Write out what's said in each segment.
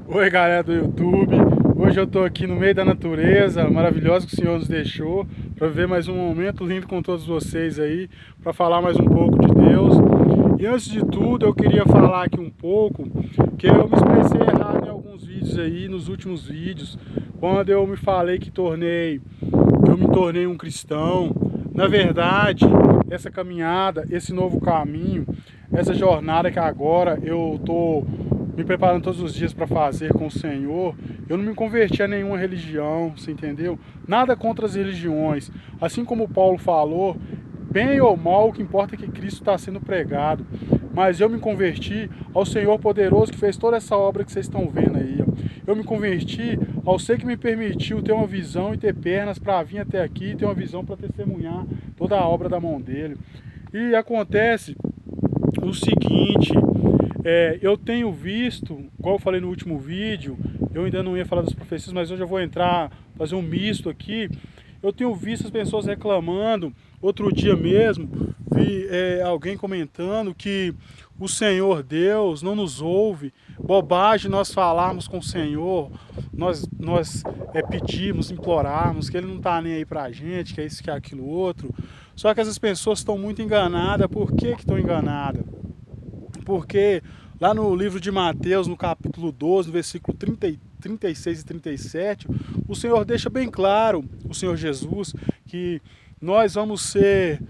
Oi, galera do YouTube. Hoje eu tô aqui no meio da natureza maravilhosa que o Senhor nos deixou para viver mais um momento lindo com todos vocês aí, para falar mais um pouco de Deus. E antes de tudo, eu queria falar aqui um pouco que eu me expressei errado em alguns vídeos aí, nos últimos vídeos, quando eu me falei que eu me tornei um cristão. Na verdade, essa caminhada, esse novo caminho, essa jornada que agora eu tô me preparando todos os dias para fazer com o Senhor, eu não me converti a nenhuma religião, você entendeu? Nada contra as religiões. Assim como Paulo falou, bem ou mal, o que importa é que Cristo está sendo pregado. Mas eu me converti ao Senhor poderoso que fez toda essa obra que vocês estão vendo aí. Ó. Eu me converti ao ser que me permitiu ter uma visão e ter pernas para vir até aqui, e ter uma visão para testemunhar toda a obra da mão dele. E acontece o seguinte, eu tenho visto, igual eu falei no último vídeo, eu ainda não ia falar das profecias, mas hoje eu vou entrar, fazer um misto aqui. Eu tenho visto as pessoas reclamando, outro dia mesmo, vi alguém comentando que o Senhor Deus não nos ouve, bobagem nós falarmos com o Senhor, nós pedimos, implorarmos, que Ele não está nem aí pra gente, que é isso, que é aquilo outro. Só que essas pessoas estão muito enganadas. Por que estão enganadas? Porque lá no livro de Mateus, no capítulo 12, no versículo 36 e 37, o Senhor deixa bem claro, o Senhor Jesus, que nós vamos ser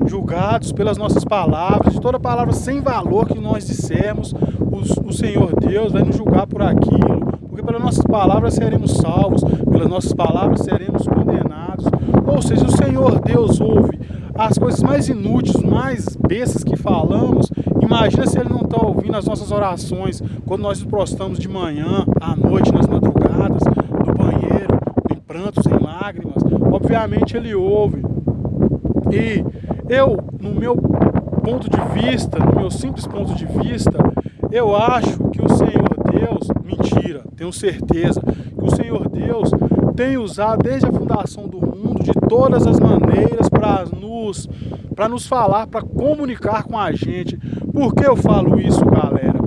julgados pelas nossas palavras, de toda palavra sem valor que nós dissermos, o Senhor Deus vai nos julgar por aquilo, porque pelas nossas palavras seremos salvos, pelas nossas palavras seremos condenados. Ou seja, o Senhor Deus ouve as coisas mais inúteis, mais bestas que falamos. Imagina se Ele não está ouvindo as nossas orações, quando nós nos prostramos de manhã, à noite, nas madrugadas, no banheiro, em prantos, em lágrimas. Obviamente Ele ouve. E eu, no meu ponto de vista, no meu simples ponto de vista, eu acho que o Senhor Deus, mentira, tenho certeza, que o Senhor Deus tem usado desde a fundação do mundo, de todas as maneiras, para nos falar, para comunicar com a gente. Por que eu falo isso, galera?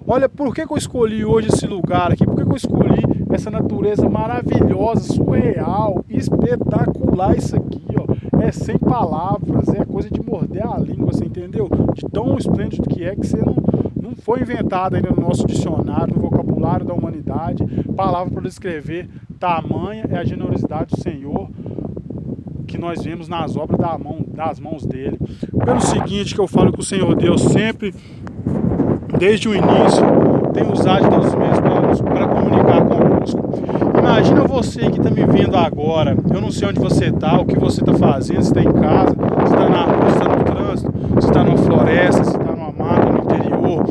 Olha, por que eu escolhi hoje esse lugar aqui? Por que eu escolhi essa natureza maravilhosa, surreal, espetacular isso aqui, ó? É sem palavras, é coisa de morder a língua, você entendeu? De tão esplêndido que você não foi inventado ainda no nosso dicionário, no vocabulário da humanidade, palavra para descrever. Tamanha é a generosidade do Senhor que nós vemos nas obras das mãos dele. Pelo seguinte que eu falo que o Senhor Deus sempre, desde o início, tem usado de todos os meios para comunicar conosco. Imagina você que está me vendo agora, eu não sei onde você está, o que você está fazendo, se está em casa, se está na rua, se está no trânsito, se está numa floresta, se está numa mata, no interior.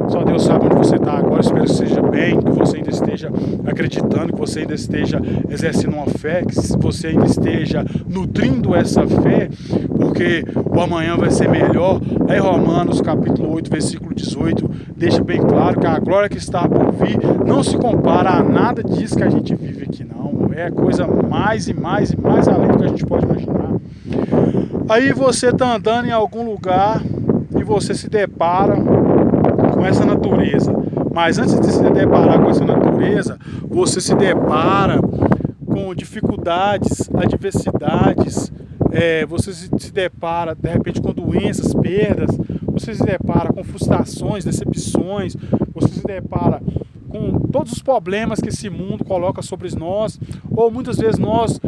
Só Deus sabe onde você está agora. Espero que esteja bem, que você ainda esteja acreditando, que você ainda esteja exercendo uma fé, que você ainda esteja nutrindo essa fé, porque o amanhã vai ser melhor. Aí Romanos capítulo 8, versículo 18, deixa bem claro que a glória que está por vir não se compara a nada disso que a gente vive aqui, não. É coisa mais e mais e mais além do que a gente pode imaginar. Aí você está andando em algum lugar e você se depara com essa natureza. Mas antes de se deparar com essa natureza, você se depara com dificuldades, adversidades, você se depara de repente com doenças, perdas, você se depara com frustrações, decepções, você se depara com todos os problemas que esse mundo coloca sobre nós, ou muitas vezes nós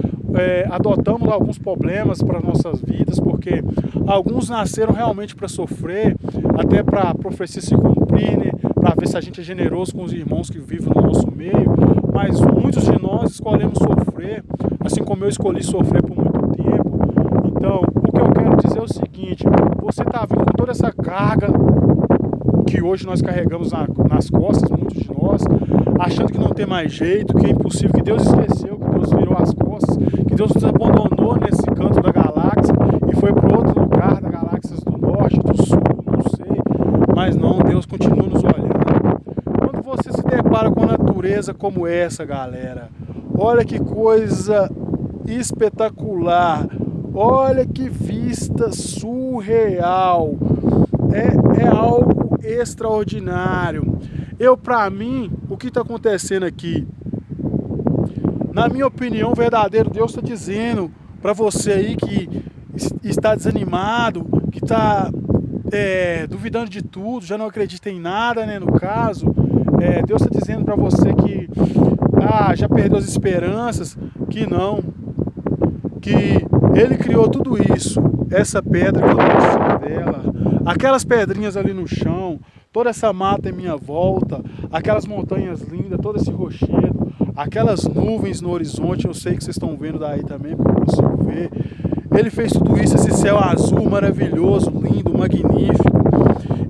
adotamos alguns problemas para nossas vidas, porque alguns nasceram realmente para sofrer, até para a profecia se cumprir, né? Para ver se a gente é generoso com os irmãos que vivem no nosso meio, mas muitos de nós escolhemos sofrer, assim como eu escolhi sofrer por muito tempo. Então, o que eu quero dizer é o seguinte: você está vindo com toda essa carga que hoje nós carregamos nas costas, muitos de nós, achando que não tem mais jeito, que é impossível, que Deus esqueceu, que Deus virou as costas, que Deus nos abandonou nesse canto da galáxia e foi para outro lugar da galáxia do norte, do sul, não sei, mas não, Deus continua nos olhando. Quando você se depara com a natureza como essa, galera, olha que coisa espetacular, olha que vista surreal, é algo extraordinário. Para mim, o que está acontecendo aqui? Na minha opinião, o verdadeiro Deus está dizendo para você aí que está desanimado, que está duvidando de tudo, já não acredita em nada, né? No caso, Deus está dizendo para você que já perdeu as esperanças, que não, que Ele criou tudo isso, essa pedra que eu estou em cima dela, aquelas pedrinhas ali no chão, toda essa mata em minha volta, aquelas montanhas lindas, todo esse rochedo, aquelas nuvens no horizonte, eu sei que vocês estão vendo daí também, porque eu consigo ver. Ele fez tudo isso, esse céu azul maravilhoso, lindo, magnífico.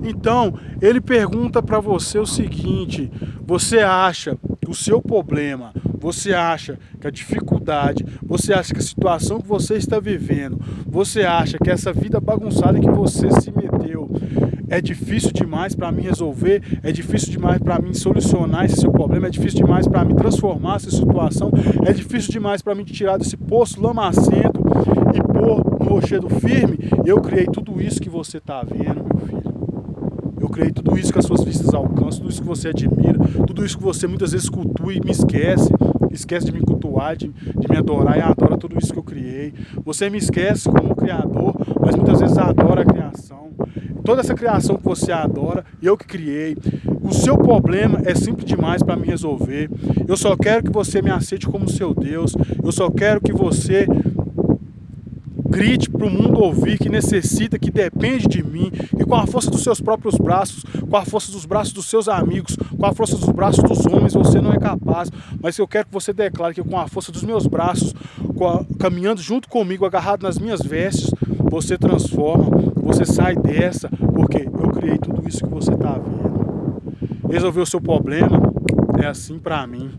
Então, ele pergunta para você o seguinte: você acha que o seu problema, você acha que a dificuldade, você acha que a situação que você está vivendo, você acha que essa vida bagunçada em que você se meteu é difícil demais para mim resolver, é difícil demais para mim solucionar esse seu problema, é difícil demais para mim transformar essa situação, é difícil demais para mim tirar desse poço lamacento e pôr no rochedo firme? Eu criei tudo isso que você está vendo, meu filho. Eu criei tudo isso que as suas vistas alcançam, tudo isso que você admira, tudo isso que você muitas vezes cultua e me esquece de me cultuar, de me adorar, e adora tudo isso que eu criei. Você me esquece como criador, mas muitas vezes adora a criação. Toda essa criação que você adora, eu que criei. O seu problema é simples demais para me resolver. Eu só quero que você me aceite como seu Deus. Eu só quero que você grite para o mundo ouvir que necessita, que depende de mim, e com a força dos seus próprios braços, com a força dos braços dos seus amigos, com a força dos braços dos homens, você não é capaz. Mas eu quero que você declare que com a força dos meus braços, caminhando junto comigo, agarrado nas minhas vestes, você transforma, você sai dessa, porque eu criei tudo isso que você está vendo. Resolver o seu problema é assim para mim.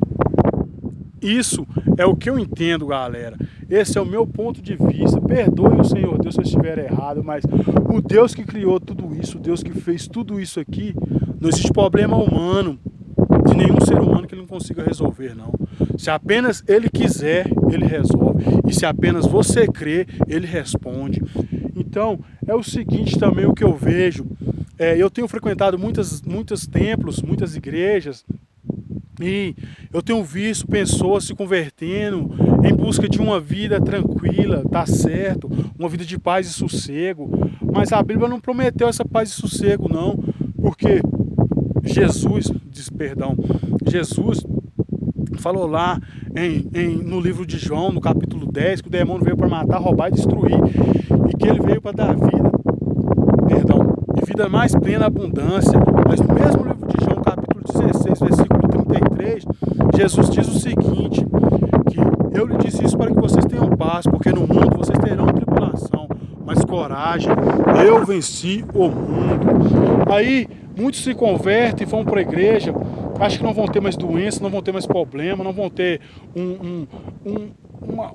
Isso é o que eu entendo, galera. Esse é o meu ponto de vista. Perdoe o Senhor Deus se eu estiver errado, mas o Deus que criou tudo isso, o Deus que fez tudo isso aqui, não existe problema humano, de nenhum ser humano que ele não consiga resolver, não. Se apenas ele quiser, ele resolve. E se apenas você crer, ele responde. Então, é o seguinte também o que eu vejo. Eu tenho frequentado muitos templos, muitas igrejas, e eu tenho visto pessoas se convertendo em busca de uma vida tranquila, tá certo, uma vida de paz e sossego. Mas a Bíblia não prometeu essa paz e sossego, não, porque Jesus falou lá no livro de João, no capítulo 10, que o demônio veio para matar, roubar e destruir, e que ele veio para dar vida, e vida mais plena abundância. Mas no mesmo livro de João, capítulo 16, versículo 33, Jesus diz o seguinte, que eu lhe disse isso para que vocês tenham paz, porque no mundo vocês terão tribulação, mas coragem, eu venci o mundo. Aí muitos se convertem e vão para a igreja, acham que não vão ter mais doença, não vão ter mais problema, não vão ter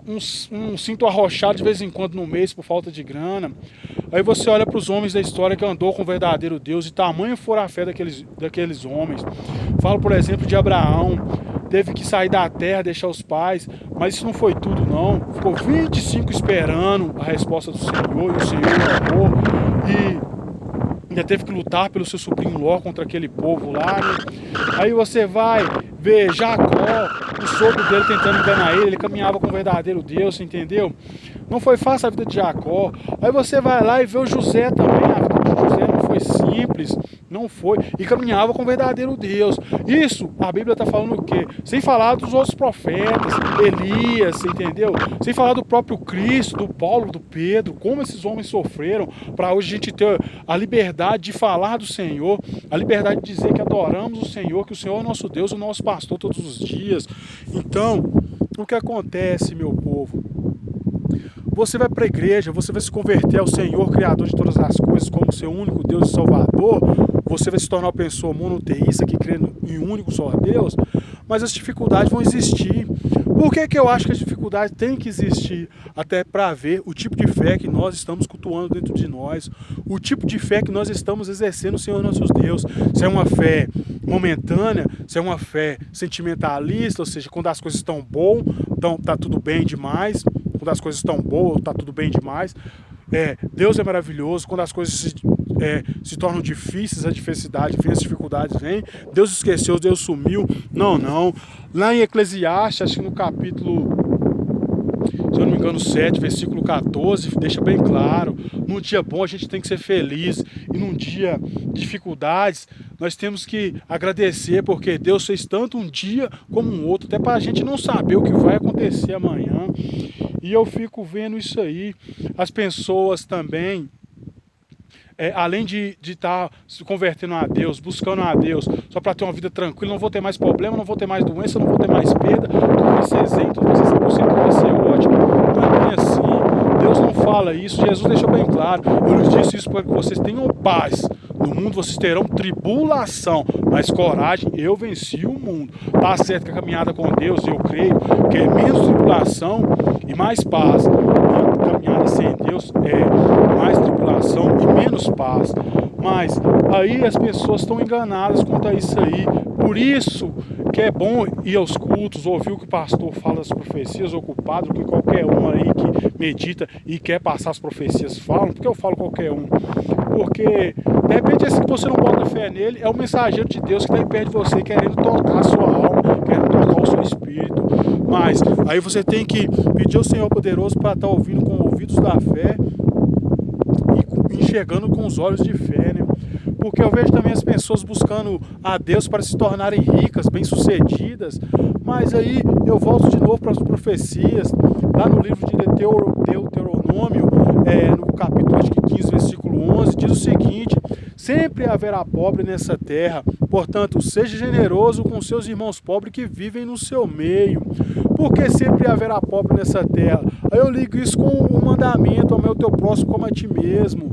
um cinto arrochado de vez em quando no mês por falta de grana. Aí você olha para os homens da história que andou com o verdadeiro Deus, e tamanho fora a fé daqueles homens. Falo, por exemplo, de Abraão. Teve que sair da terra, deixar os pais, mas isso não foi tudo, não. Ficou 25 esperando a resposta do Senhor, e o Senhor amou, e ainda teve que lutar pelo seu sobrinho Ló contra aquele povo lá, né? Aí você vai ver Jacó, o sogro dele tentando enganar ele caminhava com o verdadeiro Deus, entendeu? Não foi fácil a vida de Jacó. Aí você vai lá e vê o José também, a vida de José não foi simples, não foi, e caminhava com o verdadeiro Deus. Isso, a Bíblia está falando o quê? Sem falar dos outros profetas, Elias, entendeu? Sem falar do próprio Cristo, do Paulo, do Pedro, como esses homens sofreram para hoje a gente ter a liberdade de falar do Senhor, a liberdade de dizer que adoramos o Senhor, que o Senhor é nosso Deus, o nosso pastor todos os dias. Então, o que acontece, meu povo? Você vai para a igreja, você vai se converter ao Senhor, Criador de todas as coisas, como seu único Deus e Salvador. Você vai se tornar uma pessoa monoteísta que crê em um único só Deus. Mas as dificuldades vão existir. Por que eu acho que as dificuldades têm que existir? Até para ver o tipo de fé que nós estamos cultuando dentro de nós. O tipo de fé que nós estamos exercendo no Senhor nosso Deus. Se é uma fé momentânea, se é uma fé sentimentalista, ou seja, quando as coisas estão boas, então tá tudo bem demais. Quando as coisas estão boas, tá tudo bem demais. Deus é maravilhoso. Quando as coisas se tornam difíceis, a adversidade vem, as dificuldades vêm, Deus esqueceu, Deus sumiu. Não, não. Lá em Eclesiastes, acho que no capítulo, se eu não me engano, 7, versículo 14, deixa bem claro: num dia bom a gente tem que ser feliz, e num dia de dificuldades nós temos que agradecer, porque Deus fez tanto um dia como um outro, até para a gente não saber o que vai acontecer amanhã. E eu fico vendo isso aí. As pessoas também, além de estar se convertendo a Deus, buscando a Deus, só para ter uma vida tranquila, não vou ter mais problema, não vou ter mais doença, não vou ter mais perda, tudo vai ser isento, tudo vai ser 100%, tudo vai ser ótimo. Não é bem assim. Deus não fala isso. Jesus deixou bem claro: eu lhes disse isso para que vocês tenham paz. No mundo vocês terão tribulação, mas coragem, eu venci o mundo. Tá certo que a caminhada com Deus, eu creio que é menos tribulação e mais paz. A caminhada sem Deus é mais tribulação e menos paz. Mas aí as pessoas estão enganadas quanto a isso aí. Por isso que é bom ir aos cultos, ouvir o que o pastor fala das profecias, ocupado, que qualquer um aí que medita e quer passar as profecias falam. Porque eu falo qualquer um? Porque de repente esse que você não bota fé nele é o mensageiro de Deus que está aí perto de você, querendo tocar a sua alma, querendo tocar o seu espírito. Mas aí você tem que pedir ao Senhor poderoso para estar ouvindo com ouvidos da fé e enxergando com os olhos de fé, né? Porque eu vejo também as pessoas buscando a Deus para se tornarem ricas, bem-sucedidas. Mas aí eu volto de novo para as profecias. Lá no livro de Deuteronômio, no capítulo acho que 15, versículo 11, diz o seguinte: sempre haverá pobre nessa terra, portanto, seja generoso com seus irmãos pobres que vivem no seu meio. Porque sempre haverá pobre nessa terra. Aí eu ligo isso com o mandamento: amar o teu próximo como a ti mesmo.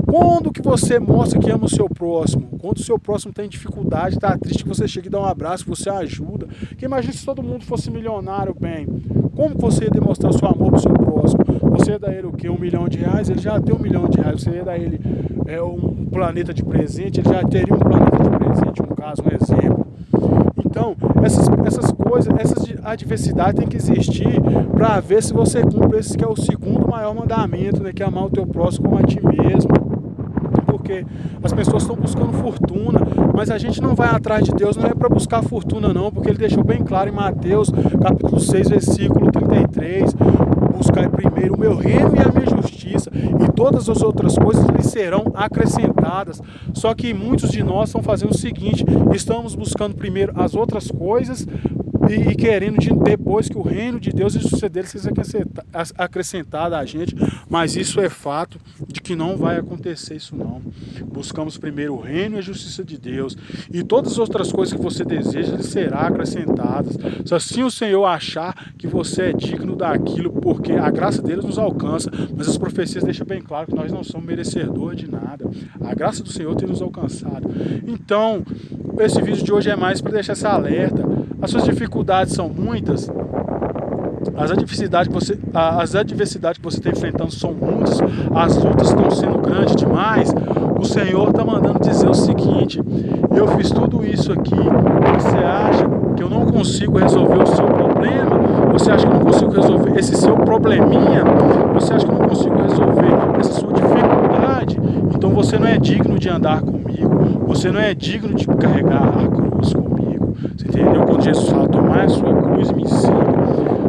Quando que você mostra que ama o seu próximo? Quando o seu próximo tem dificuldade, está triste, que você chega e dá um abraço, que você ajuda. Que imagina se todo mundo fosse milionário, bem. Como que você ia demonstrar o seu amor para o seu próximo? Você ia dar ele o quê? R$1 milhão? Ele já tem R$1 milhão. Você ia dar ele um planeta de presente, ele já teria um planeta de presente, um caso, um exemplo. Então, essas coisas, essas adversidades tem que existir para ver se você cumpre esse que é o segundo maior mandamento, né? Que é amar o teu próximo como a ti mesmo. Porque as pessoas estão buscando fortuna, mas a gente não vai atrás de Deus, não é para buscar fortuna não, porque ele deixou bem claro em Mateus, capítulo 6, versículo 33, buscar primeiro o meu reino e a minha justiça, e todas as outras coisas lhes serão acrescentadas. Só que muitos de nós estão fazendo o seguinte: estamos buscando primeiro as outras coisas e querendo depois que o reino de Deus e a justiça dele seja acrescentada a gente. Mas isso é fato de que não vai acontecer isso não. Buscamos primeiro o reino e a justiça de Deus, e todas as outras coisas que você deseja lhe serão acrescentadas. Se assim o Senhor achar que você é digno daquilo, porque a graça dele nos alcança. Mas as profecias deixam bem claro que nós não somos merecedores de nada. A graça do Senhor tem nos alcançado. Então, esse vídeo de hoje é mais para deixar esse alerta. As suas dificuldades são muitas, as adversidades que você está enfrentando são muitas, as lutas estão sendo grandes demais. O Senhor está mandando dizer o seguinte: eu fiz tudo isso aqui, você acha que eu não consigo resolver o seu problema? Você acha que eu não consigo resolver esse seu probleminha? Você acha que eu não consigo resolver essa sua dificuldade? Então você não é digno de andar comigo, você não é digno de carregar a cruz comigo. Você entendeu? Quando Jesus fala: tomai a sua cruz e me siga.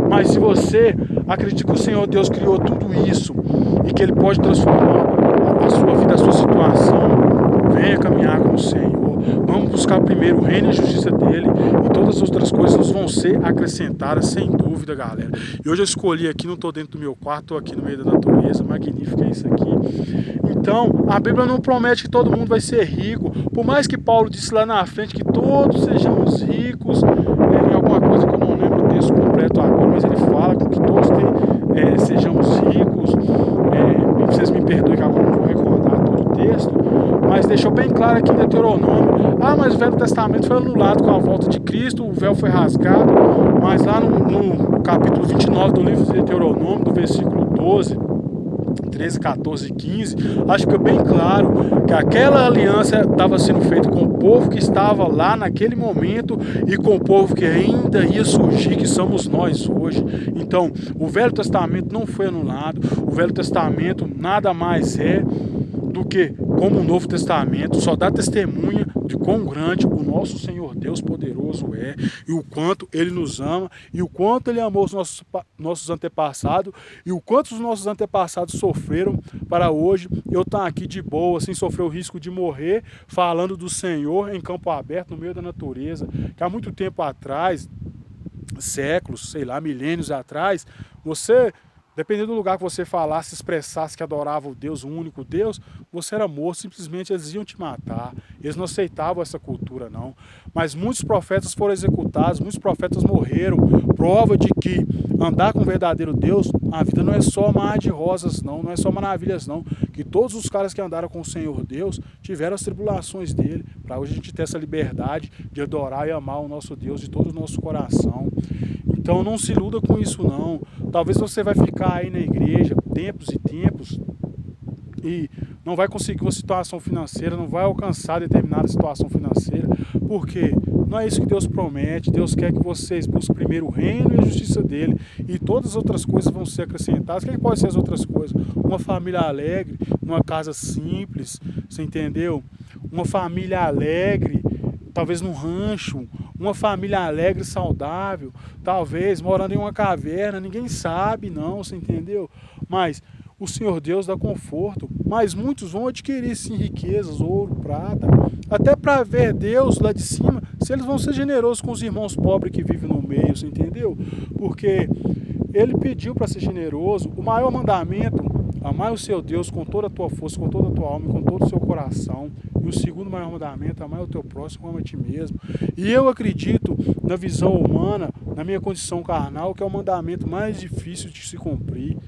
Mas se você acredita que o Senhor Deus criou tudo isso e que Ele pode transformar a sua vida, a sua situação, venha caminhar com o Senhor. Vamos buscar primeiro o reino e a justiça dele, e todas as outras coisas vão ser acrescentadas, sem dúvida, galera. E hoje eu escolhi aqui, não estou dentro do meu quarto, estou aqui no meio da natureza, magnífico é isso aqui. Então, a Bíblia não promete que todo mundo vai ser rico, por mais que Paulo disse lá na frente que todos sejamos ricos, em alguma coisa que eu não lembro o texto completo agora, mas ele fala que todos sejamos ricos. Vocês me perdoem que agora não vou recordar todo o texto, mas deixou bem claro aqui em Deuteronômio. Mas o Velho Testamento foi anulado com a volta de Cristo, o véu foi rasgado. Mas lá no capítulo 29 do livro de Deuteronômio, do versículo 12, 13, 14 e 15, acho que fica bem claro que aquela aliança estava sendo feita com o povo que estava lá naquele momento e com o povo que ainda ia surgir, que somos nós hoje. Então, o Velho Testamento não foi anulado, o Velho Testamento nada mais é do que como o Novo Testamento, só dá testemunha de quão grande o nosso Senhor Deus poderoso é, e o quanto Ele nos ama, e o quanto Ele amou os nossos antepassados, e o quanto os nossos antepassados sofreram para hoje eu estar aqui de boa, sem sofrer o risco de morrer, falando do Senhor em campo aberto, no meio da natureza, que há muito tempo atrás, séculos, sei lá, milênios atrás, você... dependendo do lugar que você falasse, expressasse que adorava o Deus, o único Deus, você era morto, simplesmente eles iam te matar. Eles não aceitavam essa cultura, não. Mas muitos profetas foram executados, muitos profetas morreram. Prova de que andar com o verdadeiro Deus, a vida não é só mar de rosas, não é só maravilhas, não. Que todos os caras que andaram com o Senhor Deus tiveram as tribulações dele, para hoje a gente ter essa liberdade de adorar e amar o nosso Deus de todo o nosso coração. Então não se iluda com isso não. Talvez você vai ficar aí na igreja tempos e tempos e não vai conseguir uma situação financeira, não vai alcançar determinada situação financeira, porque não é isso que Deus promete. Deus quer que vocês busquem primeiro o reino e a justiça dele, e todas as outras coisas vão ser acrescentadas. O que pode ser as outras coisas? Uma família alegre, uma casa simples, você entendeu? Uma família alegre, talvez num rancho, uma família alegre e saudável, talvez morando em uma caverna, ninguém sabe não, você entendeu? Mas o Senhor Deus dá conforto, mas muitos vão adquirir sim riquezas, ouro, prata, até para ver Deus lá de cima, se eles vão ser generosos com os irmãos pobres que vivem no meio, você entendeu? Porque ele pediu para ser generoso. O maior mandamento: amar o seu Deus com toda a tua força, com toda a tua alma, com todo o seu coração. E o segundo maior mandamento: amar o teu próximo, ama a ti mesmo. E eu acredito, na visão humana, na minha condição carnal, que é o mandamento mais difícil de se cumprir.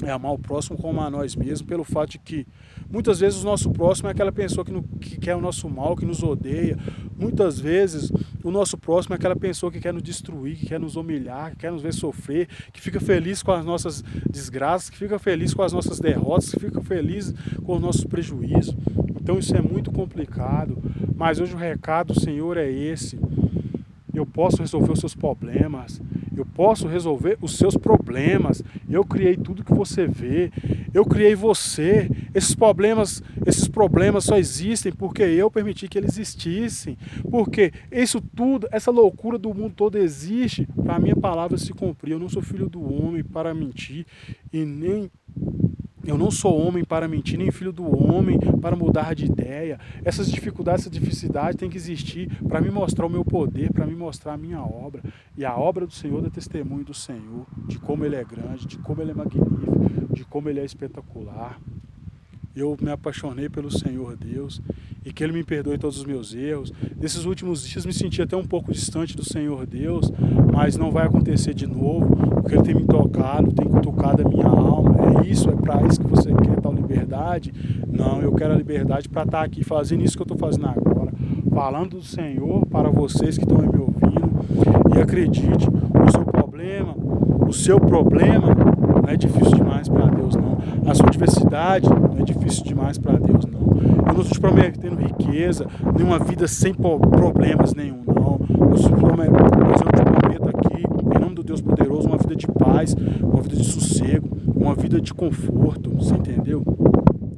É amar o próximo como a nós mesmos, pelo fato de que muitas vezes o nosso próximo é aquela pessoa que quer o nosso mal, que nos odeia. Muitas vezes o nosso próximo é aquela pessoa que quer nos destruir, que quer nos humilhar, que quer nos ver sofrer, que fica feliz com as nossas desgraças, que fica feliz com as nossas derrotas, que fica feliz com os nossos prejuízos. Então isso é muito complicado, mas hoje o recado do Senhor é esse: eu posso resolver os seus problemas, eu posso resolver os seus problemas. Eu criei tudo que você vê, eu criei você. Esses problemas só existem porque eu permiti que eles existissem. Porque isso tudo, essa loucura do mundo todo existe para a minha palavra se cumprir. Eu não sou filho do homem para mentir, e nem... eu não sou homem para mentir, nem filho do homem para mudar de ideia. Essas dificuldades, essa dificuldade tem que existir para me mostrar o meu poder, para me mostrar a minha obra. E a obra do Senhor dá testemunho do Senhor, de como Ele é grande, de como Ele é magnífico, de como Ele é espetacular. Eu me apaixonei pelo Senhor Deus, e que Ele me perdoe todos os meus erros. Nesses últimos dias me senti até um pouco distante do Senhor Deus, mas não vai acontecer de novo, porque Ele tem me tocado, tem tocado a minha alma. É isso, é para isso que você quer tal liberdade? Não, eu quero a liberdade para estar aqui fazendo isso que eu estou fazendo agora, falando do Senhor para vocês que estão me ouvindo. E acredite, o seu problema não é difícil demais para Deus, não. A sua adversidade não é difícil demais para Deus, não. Eu não estou te prometendo riqueza, nenhuma vida sem problemas nenhum, não. Eu te prometo aqui, em nome do Deus poderoso, uma vida de paz, uma vida de sossego, uma vida de conforto, você entendeu?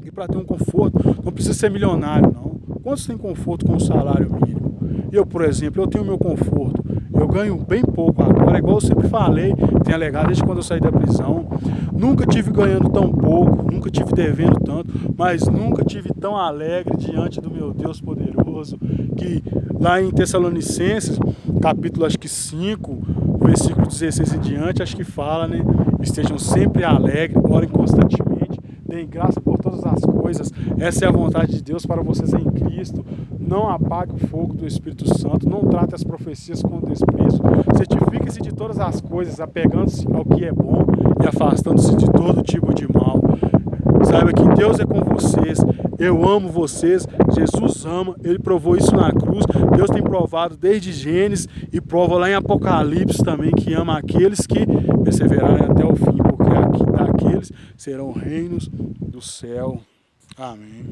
E para ter um conforto, não precisa ser milionário, não. Quantos têm conforto com um salário mínimo? Eu, por exemplo, eu tenho meu conforto. Eu ganho bem pouco agora, igual eu sempre falei, tenho alegado desde quando eu saí da prisão. Nunca tive ganhando tão pouco, nunca tive devendo tanto, mas nunca tive tão alegre diante do meu Deus poderoso, que lá em Tessalonicenses, capítulo acho que 5, versículo 16 em diante, acho que fala, né? Estejam sempre alegres, orem constantemente, deem graça por todas as coisas. Essa é a vontade de Deus para vocês em Cristo. Não apague o fogo do Espírito Santo, não trate as profecias com desprezo, certifique-se de todas as coisas, apegando-se ao que é bom e afastando-se de todo tipo de mal. Saiba que Deus é com vocês, eu amo vocês, Jesus ama, Ele provou isso na cruz, Deus tem provado desde Gênesis e prova lá em Apocalipse também, que ama aqueles que perseverarem até o fim, porque daqui aqueles serão reinos do céu. Amém.